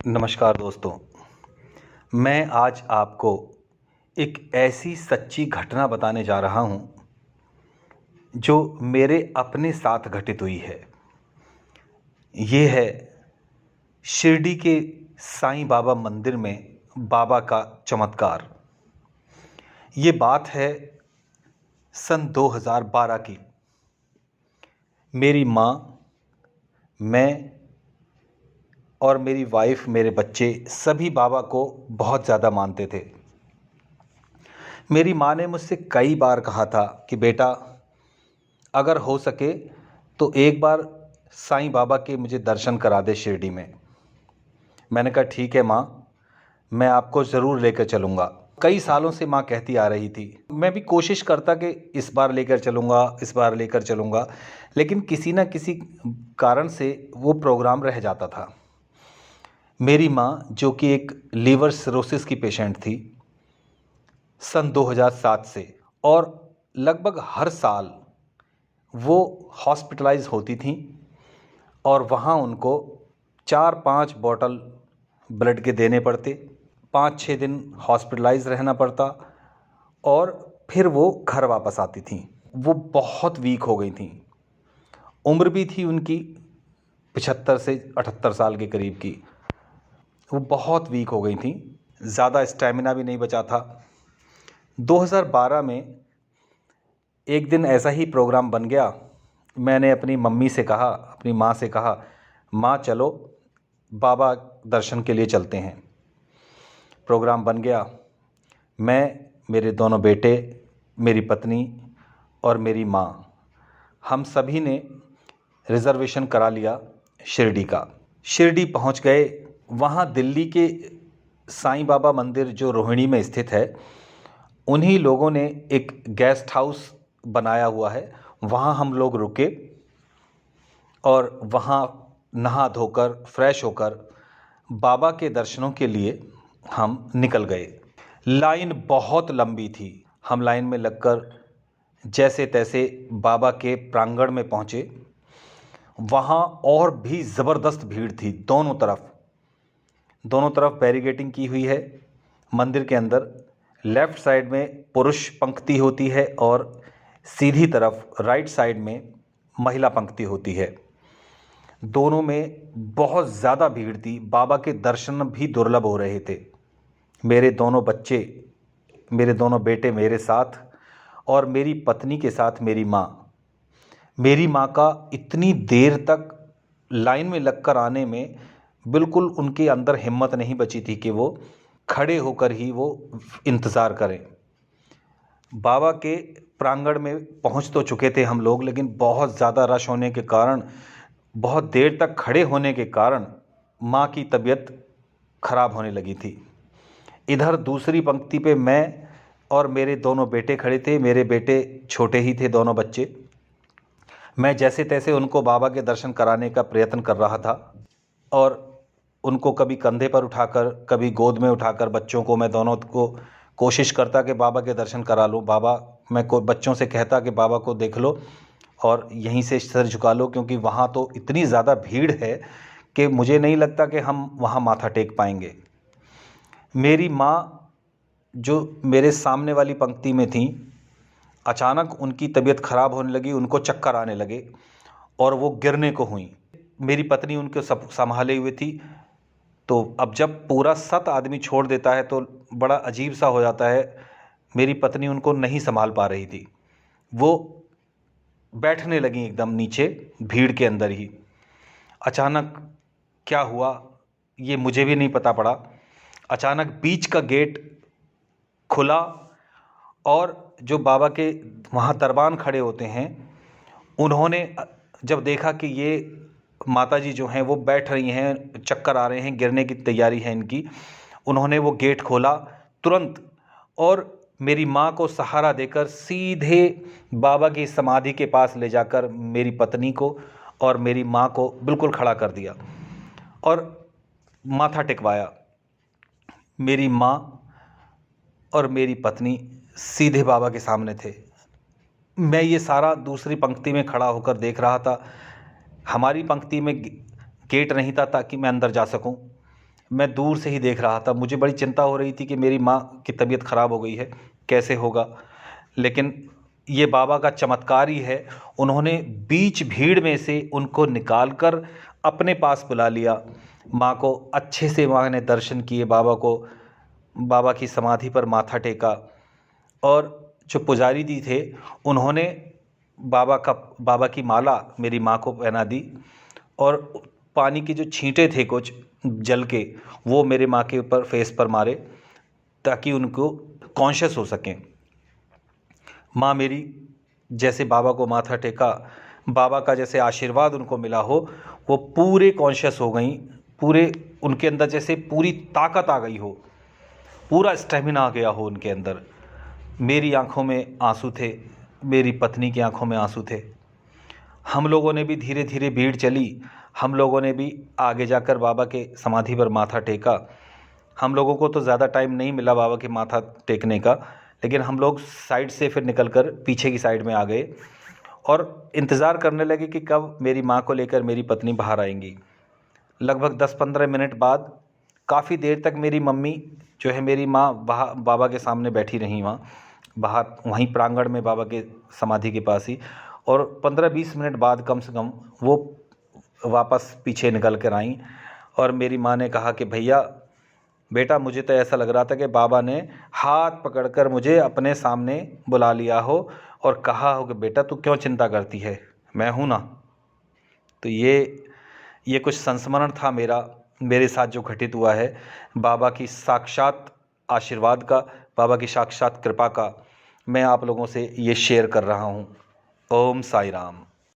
नमस्कार दोस्तों। मैं आज आपको एक ऐसी सच्ची घटना बताने जा रहा हूँ जो मेरे अपने साथ घटित हुई है। ये है शिरडी के साईं बाबा मंदिर में बाबा का चमत्कार। ये बात है सन 2012 की। मेरी माँ, मैं और मेरी वाइफ, मेरे बच्चे सभी बाबा को बहुत ज़्यादा मानते थे। मेरी माँ ने मुझसे कई बार कहा था कि बेटा, अगर हो सके तो एक बार साईं बाबा के मुझे दर्शन करा दे शिरडी में। मैंने कहा ठीक है माँ, मैं आपको ज़रूर लेकर चलूँगा। कई सालों से माँ कहती आ रही थी। मैं भी कोशिश करता कि इस बार लेकर चलूँगा, इस बार लेकर चलूँगा, लेकिन किसी न किसी कारण से वो प्रोग्राम रह जाता था। मेरी माँ, जो कि एक लीवर सिरोसिस की पेशेंट थी सन 2007 से, और लगभग हर साल वो हॉस्पिटलाइज होती थीं और वहाँ उनको 4-5 बॉटल ब्लड के देने पड़ते, 5-6 दिन हॉस्पिटलाइज रहना पड़ता और फिर वो घर वापस आती थीं। वो बहुत वीक हो गई थीं। उम्र भी थी उनकी 75 से 78 साल के करीब की। वो बहुत वीक हो गई थीं, ज़्यादा स्टैमिना भी नहीं बचा था। 2012 में एक दिन ऐसा ही प्रोग्राम बन गया। मैंने अपनी मम्मी से कहा, अपनी माँ से कहा, माँ चलो बाबा दर्शन के लिए चलते हैं। प्रोग्राम बन गया। मैं, मेरे दोनों बेटे, मेरी पत्नी और मेरी माँ, हम सभी ने रिज़र्वेशन करा लिया शिरडी का। शिरडी पहुँच गए। वहाँ दिल्ली के साईं बाबा मंदिर जो रोहिणी में स्थित है, उन्हीं लोगों ने एक गेस्ट हाउस बनाया हुआ है। वहाँ हम लोग रुके और वहाँ नहा धोकर फ्रेश होकर बाबा के दर्शनों के लिए हम निकल गए। लाइन बहुत लंबी थी। हम लाइन में लगकर जैसे तैसे बाबा के प्रांगण में पहुँचे। वहाँ और भी ज़बरदस्त भीड़ थी। दोनों तरफ बैरिकेडिंग की हुई है। मंदिर के अंदर लेफ़्ट साइड में पुरुष पंक्ति होती है और सीधी तरफ राइट साइड में महिला पंक्ति होती है। दोनों में बहुत ज़्यादा भीड़ थी। बाबा के दर्शन भी दुर्लभ हो रहे थे। मेरे दोनों बच्चे, मेरे दोनों बेटे मेरे साथ और मेरी पत्नी के साथ मेरी माँ। मेरी माँ का इतनी देर तक लाइन में लगकर आने में बिल्कुल उनके अंदर हिम्मत नहीं बची थी कि वो खड़े होकर ही वो इंतज़ार करें। बाबा के प्रांगण में पहुंच तो चुके थे हम लोग, लेकिन बहुत ज़्यादा रश होने के कारण, बहुत देर तक खड़े होने के कारण माँ की तबीयत खराब होने लगी थी। इधर दूसरी पंक्ति पे मैं और मेरे दोनों बेटे खड़े थे। मेरे बेटे छोटे ही थे, दोनों बच्चे। मैं जैसे तैसे उनको बाबा के दर्शन कराने का प्रयत्न कर रहा था और उनको कभी कंधे पर उठाकर, कभी गोद में उठाकर बच्चों को, मैं दोनों को कोशिश करता कि बाबा के दर्शन करा लूँ। बाबा, मैं को बच्चों से कहता कि बाबा को देख लो और यहीं से सर झुका लो, क्योंकि वहाँ तो इतनी ज़्यादा भीड़ है कि मुझे नहीं लगता कि हम वहाँ माथा टेक पाएंगे। मेरी माँ, जो मेरे सामने वाली पंक्ति में थी, अचानक उनकी तबीयत ख़राब होने लगी। उनको चक्कर आने लगे और वो गिरने को हुई। मेरी पत्नी उनको संभाले हुए थी। तो अब जब पूरा 7 आदमी छोड़ देता है तो बड़ा अजीब सा हो जाता है। मेरी पत्नी उनको नहीं संभाल पा रही थी। वो बैठने लगी एकदम नीचे भीड़ के अंदर ही। अचानक क्या हुआ ये मुझे भी नहीं पता पड़ा। अचानक बीच का गेट खुला और जो बाबा के वहाँ दरबान खड़े होते हैं, उन्होंने जब देखा कि ये माताजी जो हैं वो बैठ रही हैं, चक्कर आ रहे हैं, गिरने की तैयारी है इनकी, उन्होंने वो गेट खोला तुरंत और मेरी माँ को सहारा देकर सीधे बाबा की समाधि के पास ले जाकर मेरी पत्नी को और मेरी माँ को बिल्कुल खड़ा कर दिया और माथा टिकवाया। मेरी माँ और मेरी पत्नी सीधे बाबा के सामने थे। मैं ये सारा दूसरी पंक्ति में खड़ा होकर देख रहा था। हमारी पंक्ति में गेट नहीं था ताकि मैं अंदर जा सकूं। मैं दूर से ही देख रहा था। मुझे बड़ी चिंता हो रही थी कि मेरी माँ की तबीयत ख़राब हो गई है, कैसे होगा। लेकिन ये बाबा का चमत्कार ही है, उन्होंने बीच भीड़ में से उनको निकाल कर अपने पास बुला लिया। माँ को अच्छे से माँ ने दर्शन किए, बाबा की समाधि पर माथा टेका, और जो पुजारी जी थे उन्होंने बाबा की माला मेरी माँ को पहना दी, और पानी के जो छींटे थे कुछ जल के, वो मेरे माँ के ऊपर फेस पर मारे ताकि उनको कॉन्शियस हो सकें। माँ मेरी जैसे बाबा को माथा टेका, बाबा का जैसे आशीर्वाद उनको मिला हो, वो पूरे कॉन्शियस हो गई, पूरे उनके अंदर जैसे पूरी ताकत आ गई हो, पूरा स्टेमिना आ गया हो उनके अंदर। मेरी आंखों में आंसू थे, मेरी पत्नी की आंखों में आंसू थे। हम लोगों ने भी धीरे धीरे भीड़ चली, हम लोगों ने भी आगे जाकर बाबा के समाधि पर माथा टेका। हम लोगों को तो ज़्यादा टाइम नहीं मिला बाबा के माथा टेकने का, लेकिन हम लोग साइड से फिर निकलकर पीछे की साइड में आ गए और इंतज़ार करने लगे कि कब मेरी माँ को लेकर मेरी पत्नी बाहर आएंगी। लगभग 10-15 मिनट बाद काफ़ी देर तक मेरी मम्मी जो है, मेरी माँ बाबा के सामने बैठी रहीं वहाँ बाहर, वहीं प्रांगण में बाबा के समाधि के पास ही। और 15-20 मिनट बाद कम से कम वो वापस पीछे निकल कर आईं, और मेरी माँ ने कहा कि भैया बेटा, मुझे तो ऐसा लग रहा था कि बाबा ने हाथ पकड़कर मुझे अपने सामने बुला लिया हो और कहा हो कि बेटा तू क्यों चिंता करती है, मैं हूँ ना। तो ये कुछ संस्मरण था मेरे साथ जो घटित हुआ है, बाबा की साक्षात आशीर्वाद का, बाबा की साक्षात कृपा का मैं आप लोगों से ये शेयर कर रहा हूँ। ओम साई राम।